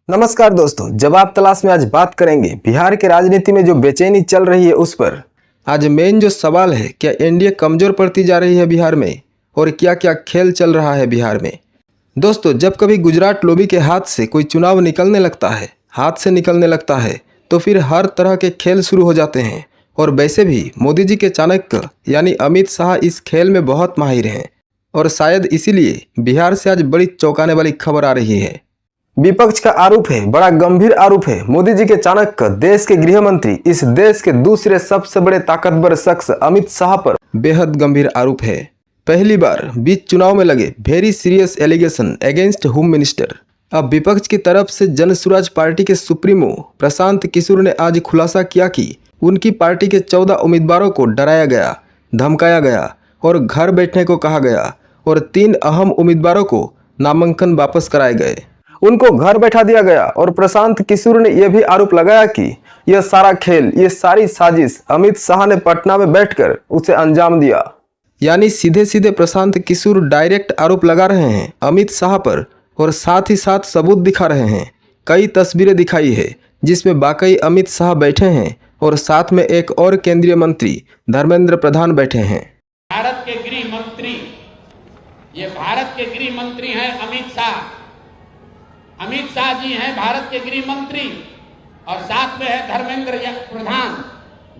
नमस्कार दोस्तों, जब आप तलाश में आज बात करेंगे बिहार के राजनीति में जो बेचैनी चल रही है उस पर। आज मेन जो सवाल है, क्या एनडीए कमजोर पड़ती जा रही है बिहार में और क्या क्या खेल चल रहा है बिहार में। दोस्तों, जब कभी गुजरात लॉबी के हाथ से कोई चुनाव निकलने लगता है तो फिर हर तरह के खेल शुरू हो जाते हैं। और वैसे भी मोदी जी के चाणक्य यानी अमित शाह इस खेल में बहुत माहिर हैं और शायद इसीलिए बिहार से आज बड़ी चौंकाने वाली खबर आ रही है। विपक्ष का आरोप है, बड़ा गंभीर आरोप है, मोदी जी के चाणक्य देश के गृह मंत्री, इस देश के दूसरे सबसे बड़े ताकतवर शख्स अमित शाह पर बेहद गंभीर आरोप है। पहली बार बीच चुनाव में लगे very serious allegation against home minister. अब विपक्ष की तरफ से जनसुराज पार्टी के सुप्रीमो प्रशांत किशोर ने आज खुलासा किया कि उनकी पार्टी के 14 उम्मीदवारों को डराया गया, धमकाया गया और घर बैठने को कहा गया और 3 अहम उम्मीदवारों को नामांकन वापस कराए गए, उनको घर बैठा दिया गया। और प्रशांत किशोर ने यह भी आरोप लगाया कि यह सारा खेल, ये सारी साजिश अमित शाह ने पटना में बैठकर उसे अंजाम दिया। यानी सीधे सीधे प्रशांत किशोर डायरेक्ट आरोप लगा रहे हैं अमित शाह पर और साथ ही साथ सबूत दिखा रहे हैं। कई तस्वीरें दिखाई है जिसमें वाकई अमित शाह बैठे हैं और साथ में एक और केंद्रीय मंत्री धर्मेंद्र प्रधान बैठे हैं। भारत के गृह मंत्री, ये भारत के गृह मंत्री हैं अमित शाह। अमित शाह जी हैं भारत के गृह मंत्री और साथ में है धर्मेंद्र प्रधान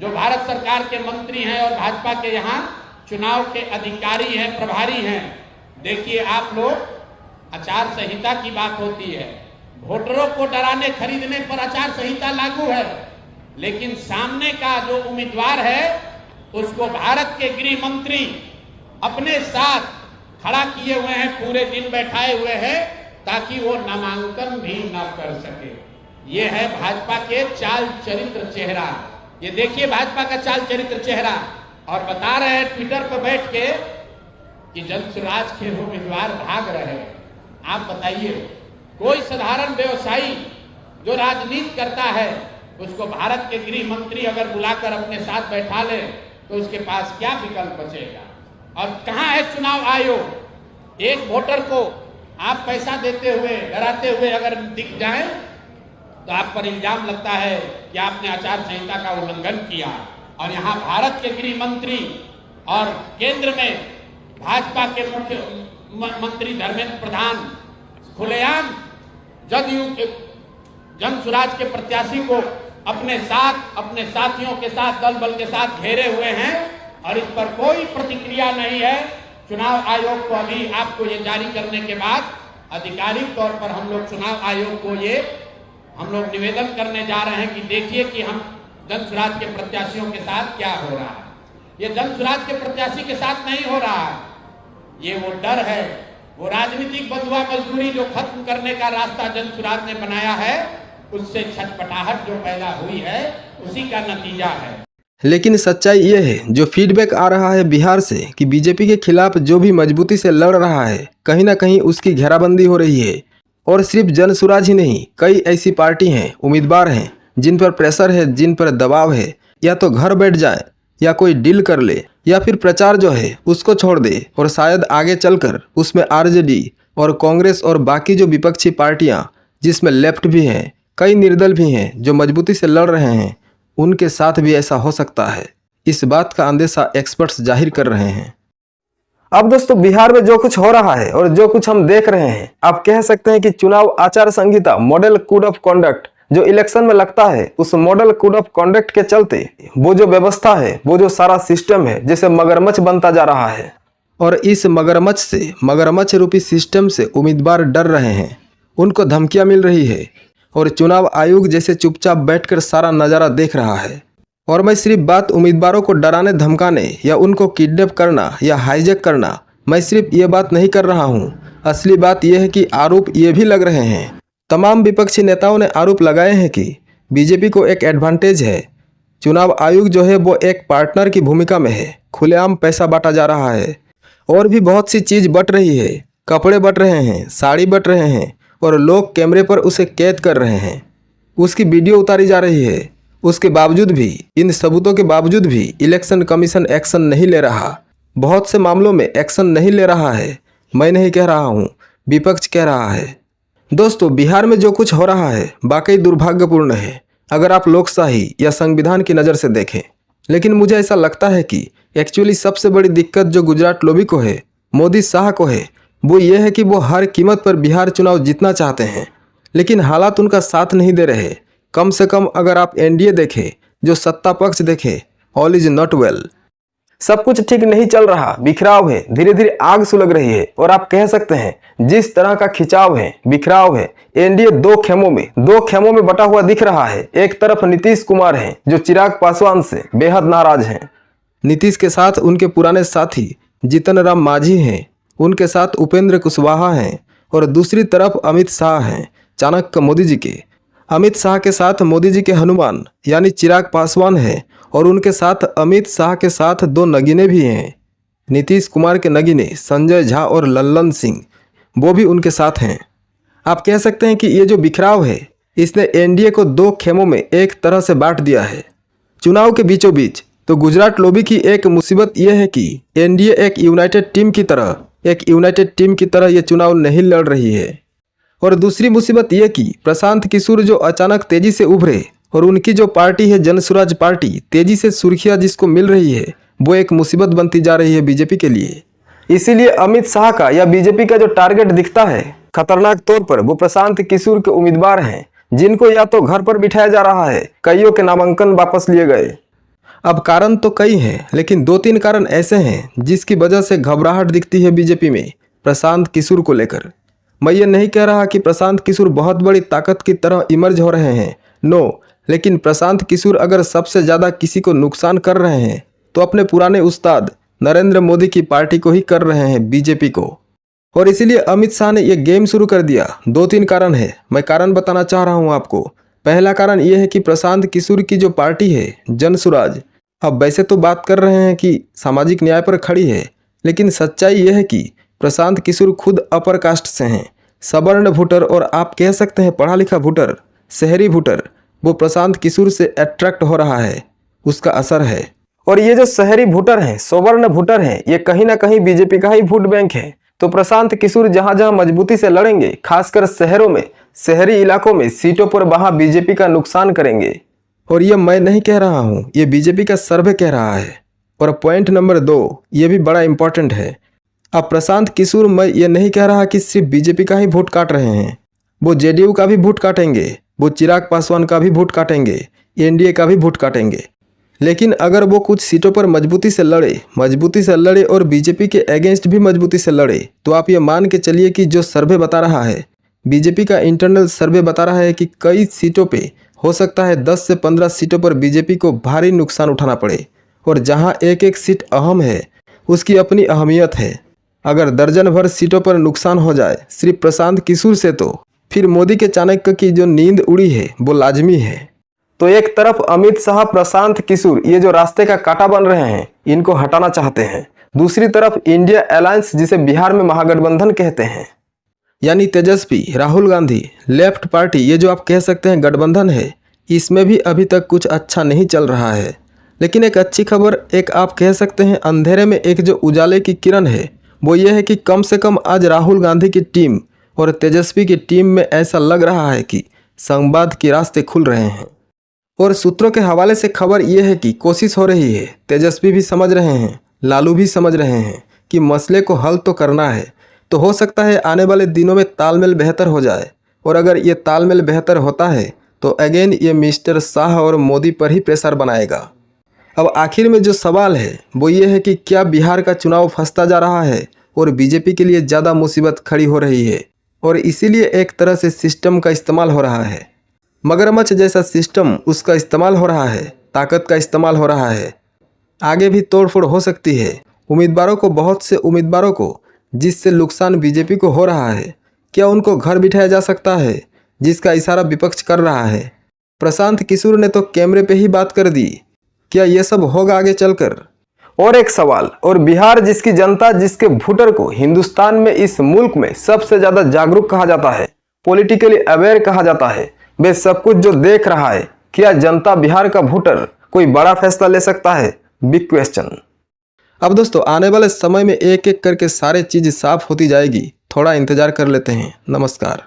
जो भारत सरकार के मंत्री हैं और भाजपा के यहाँ चुनाव के अधिकारी हैं, प्रभारी हैं। देखिए आप लोग, आचार संहिता की बात होती है, वोटरों को डराने खरीदने पर आचार संहिता लागू है, लेकिन सामने का जो उम्मीदवार है उसको भारत के गृह मंत्री अपने साथ खड़ा किए हुए हैं, पूरे दिन बैठाए हुए हैं ताकि वो नामांकन भी ना कर सके। ये है भाजपा के चाल चरित्र चेहरा। ये देखिए भाजपा का चाल चरित्र चेहरा। और बता रहे हैं ट्विटर पर बैठ के कि जनसुराज के उम्मीदवार भाग रहे हैं। आप बताइए, कोई साधारण व्यवसायी जो राजनीति करता है उसको भारत के गृह मंत्री अगर बुलाकर अपने साथ बैठा ले तो उसके पास क्या विकल्प बचेगा। और कहाँ है चुनाव आयोग? एक वोटर को आप पैसा देते हुए, डराते हुए अगर दिख जाए तो आप पर इल्जाम लगता है कि आपने आचार संहिता का उल्लंघन किया। और यहाँ भारत के गृह मंत्री और केंद्र में भाजपा के मुख्य मंत्री धर्मेंद्र प्रधान खुलेआम जदयू के जनसुराज के प्रत्याशी को अपने साथ, अपने साथियों के साथ, दल बल के साथ घेरे हुए हैं और इस पर कोई प्रतिक्रिया नहीं है। चुनाव आयोग को अभी आपको ये जारी करने के बाद आधिकारिक तौर पर हम लोग चुनाव आयोग को हम लोग निवेदन करने जा रहे हैं कि देखिए कि हम जनसुराज के प्रत्याशियों के साथ क्या हो रहा है। ये जनसुराज के प्रत्याशी के साथ नहीं हो रहा है, ये वो डर है, वो राजनीतिक बंधुआ मजदूरी जो खत्म करने का रास्ता जनसुराज ने बनाया है, उससे छटपटाहट जो पैदा हुई है उसी का नतीजा है। लेकिन सच्चाई ये है, जो फीडबैक आ रहा है बिहार से कि बीजेपी के खिलाफ जो भी मजबूती से लड़ रहा है, कहीं ना कहीं उसकी घेराबंदी हो रही है। और सिर्फ जनसुराज ही नहीं, कई ऐसी पार्टी हैं, उम्मीदवार हैं जिन पर प्रेशर है, जिन पर दबाव है, या तो घर बैठ जाए या कोई डील कर ले या फिर प्रचार जो है उसको छोड़ दे और शायद आगे चलकर उसमें आरजेडी और कांग्रेस और बाकी जो विपक्षी पार्टियाँ जिसमें लेफ्ट भी हैं, कई निर्दल भी हैं जो मजबूती से लड़ रहे हैं, उनके साथ भी ऐसा हो सकता है। इस बात का अंदेशा एक्सपर्ट्स जाहिर कर रहे हैं। अब दोस्तों, बिहार में जो कुछ हो रहा है और जो कुछ हम देख रहे हैं, आप कह सकते हैं कि चुनाव आचार संहिता मॉडल कोड ऑफ कॉन्डक्ट जो इलेक्शन में लगता है, उस मॉडल कोड ऑफ कॉन्डक्ट के चलते वो जो व्यवस्था है, वो जो सारा सिस्टम है, जैसे मगरमच्छ बनता जा रहा है। और इस मगरमच्छ रूपी सिस्टम से उम्मीदवार डर रहे हैं, उनको धमकियां मिल रही है और चुनाव आयोग जैसे चुपचाप बैठकर सारा नज़ारा देख रहा है। और मैं सिर्फ बात उम्मीदवारों को डराने, धमकाने या उनको किडनैप करना या हाईजैक करना, मैं सिर्फ ये बात नहीं कर रहा हूँ। असली बात यह है कि आरोप ये भी लग रहे हैं, तमाम विपक्षी नेताओं ने आरोप लगाए हैं कि बीजेपी को एक एडवांटेज है। चुनाव आयोग जो है वो एक पार्टनर की भूमिका में है, खुलेआम पैसा बांटा जा रहा है और भी बहुत सी चीज़ बट रही है, कपड़े बट रहे हैं, साड़ी बट रहे हैं और लोग कैमरे पर उसे कैद कर रहे हैं, उसकी वीडियो उतारी जा रही है। उसके बावजूद भी, इन सबूतों के बावजूद भी इलेक्शन कमीशन एक्शन नहीं ले रहा, बहुत से मामलों में एक्शन नहीं ले रहा है। मैं नहीं कह रहा हूँ, विपक्ष कह रहा है। दोस्तों, बिहार में जो कुछ हो रहा है वाकई दुर्भाग्यपूर्ण है अगर आप लोकशाही या संविधान की नज़र से देखें। लेकिन मुझे ऐसा लगता है कि एक्चुअली सबसे बड़ी दिक्कत जो गुजरात लोबी को है, मोदी शाह को है, वो ये है कि वो हर कीमत पर बिहार चुनाव जीतना चाहते हैं, लेकिन हालात उनका साथ नहीं दे रहे। कम से कम अगर आप एनडीए देखें, जो सत्ता पक्ष देखें, ऑल इज नॉट वेल। सब कुछ ठीक नहीं चल रहा, बिखराव है, धीरे धीरे आग सुलग रही है। और आप कह सकते हैं जिस तरह का खिंचाव है, बिखराव है, एनडीए दो खेमों में बटा हुआ दिख रहा है। एक तरफ नीतीश कुमार हैं जो चिराग पासवान से बेहद नाराज हैं। नीतीश के साथ उनके पुराने साथी जीतन राम मांझी हैं, उनके साथ उपेंद्र कुशवाहा हैं, और दूसरी तरफ अमित शाह हैं, चाणक्य मोदी जी के। अमित शाह के साथ मोदी जी के हनुमान यानी चिराग पासवान हैं, और उनके साथ अमित शाह के साथ दो नगीने भी हैं। नीतीश कुमार के नगीने संजय झा और लल्लन सिंह, वो भी उनके साथ हैं। आप कह सकते हैं कि ये जो बिखराव है, इसने एनडीए को दो खेमों में एक तरह से बांट दिया है। चुनाव के बीचों बीच तो गुजरात लोबी की एक मुसीबत यह है कि एनडीए एक यूनाइटेड टीम की तरह ये चुनाव नहीं लड़ रही है। और दूसरी मुसीबत यह कि प्रशांत किशोर जो अचानक तेजी से उभरे, और उनकी जो पार्टी है जनसुराज पार्टी, तेजी से सुर्खियां जिसको मिल रही है, वो एक मुसीबत बनती जा रही है बीजेपी के लिए। इसीलिए अमित शाह का या बीजेपी का जो टारगेट दिखता है खतरनाक तौर पर, वो प्रशांत किशोर के उम्मीदवार हैं, जिनको या तो घर पर बिठाया जा रहा है, कईयों के नामांकन वापस लिए गए। अब कारण तो कई हैं, लेकिन 2-3 कारण ऐसे हैं जिसकी वजह से घबराहट दिखती है बीजेपी में प्रशांत किशोर को लेकर। मैं ये नहीं कह रहा कि प्रशांत किशोर बहुत बड़ी ताकत की तरह इमर्ज हो रहे हैं, नो, लेकिन प्रशांत किशोर अगर सबसे ज़्यादा किसी को नुकसान कर रहे हैं तो अपने पुराने उस्ताद नरेंद्र मोदी की पार्टी को ही कर रहे हैं, बीजेपी को। और इसीलिए अमित शाह ने यह गेम शुरू कर दिया। 2-3 कारण है, मैं कारण बताना चाह रहा हूं आपको। पहला कारण यह है कि प्रशांत किशोर की जो पार्टी है जनसुराज, अब वैसे तो बात कर रहे हैं कि सामाजिक न्याय पर खड़ी है, लेकिन सच्चाई यह है कि प्रशांत किशोर खुद अपर कास्ट से हैं, सवर्ण वोटर, और आप कह सकते हैं पढ़ा लिखा वोटर, शहरी वोटर, वो प्रशांत किशोर से अट्रैक्ट हो रहा है, उसका असर है। और ये जो शहरी वोटर हैं, सवर्ण वोटर हैं, ये कहीं ना कहीं बीजेपी का ही वोट बैंक है। तो प्रशांत किशोर जहां जहां मजबूती से लड़ेंगे, खासकर शहरों में, शहरी इलाकों में सीटों पर, वहां बीजेपी का नुकसान करेंगे। और ये मैं नहीं कह रहा हूँ, ये बीजेपी का सर्वे कह रहा है। और पॉइंट नंबर 2, ये भी बड़ा इंपॉर्टेंट है। अब प्रशांत किशोर, मैं ये नहीं कह रहा कि सिर्फ बीजेपी का ही वोट काट रहे हैं, वो जेडीयू का भी वोट काटेंगे, वो चिराग पासवान का भी वोट काटेंगे, एनडीए का भी वोट काटेंगे। लेकिन अगर वो कुछ सीटों पर मजबूती से लड़े और बीजेपी के अगेंस्ट भी मजबूती से लड़े, तो आप ये मान के चलिए कि जो सर्वे बता रहा है, बीजेपी का इंटरनल सर्वे बता रहा है कि कई सीटों पे हो सकता है 10 से 15 सीटों पर बीजेपी को भारी नुकसान उठाना पड़े। और जहाँ एक सीट अहम है, उसकी अपनी अहमियत है। अगर दर्जन भर सीटों पर नुकसान हो जाए सिर्फ प्रशांत किशोर से, तो फिर मोदी के चाणक्य की जो नींद उड़ी है वो लाजमी है। तो एक तरफ अमित शाह, प्रशांत किशोर, ये जो रास्ते का कांटा बन रहे हैं, इनको हटाना चाहते हैं। दूसरी तरफ इंडिया अलायंस, जिसे बिहार में महागठबंधन कहते हैं, यानी तेजस्वी, राहुल गांधी, लेफ्ट पार्टी, ये जो आप कह सकते हैं गठबंधन है, इसमें भी अभी तक कुछ अच्छा नहीं चल रहा है। लेकिन एक अच्छी खबर, एक आप कह सकते हैं अंधेरे में एक जो उजाले की किरण है, वो ये है कि कम से कम आज राहुल गांधी की टीम और तेजस्वी की टीम में ऐसा लग रहा है कि संवाद के रास्ते खुल रहे हैं। और सूत्रों के हवाले से खबर यह है कि कोशिश हो रही है, तेजस्वी भी समझ रहे हैं, लालू भी समझ रहे हैं कि मसले को हल तो करना है। तो हो सकता है आने वाले दिनों में तालमेल बेहतर हो जाए। और अगर ये तालमेल बेहतर होता है तो अगेन ये मिस्टर शाह और मोदी पर ही प्रेशर बनाएगा। अब आखिर में जो सवाल है वो ये है कि क्या बिहार का चुनाव फंसता जा रहा है और बीजेपी के लिए ज़्यादा मुसीबत खड़ी हो रही है, और इसीलिए एक तरह से सिस्टम का इस्तेमाल हो रहा है। मगरमच्छ जैसा सिस्टम, उसका इस्तेमाल हो रहा है, ताकत का इस्तेमाल हो रहा है। आगे भी तोड़फोड़ हो सकती है। उम्मीदवारों को, बहुत से उम्मीदवारों को, जिससे नुकसान बीजेपी को हो रहा है, क्या उनको घर बिठाया जा सकता है, जिसका इशारा विपक्ष कर रहा है। प्रशांत किशोर ने तो कैमरे पे ही बात कर दी। क्या ये सब होगा आगे चलकर? और एक सवाल, और बिहार जिसकी जनता, जिसके वोटर को हिंदुस्तान में, इस मुल्क में सबसे ज्यादा जागरूक कहा जाता है, पॉलिटिकली अवेयर कहा जाता है, वे सब कुछ जो देख रहा है, क्या जनता, बिहार का वोटर कोई बड़ा फैसला ले सकता है? Big question. अब दोस्तों, आने वाले समय में एक एक करके सारे चीज साफ होती जाएगी, थोड़ा इंतजार कर लेते हैं। नमस्कार।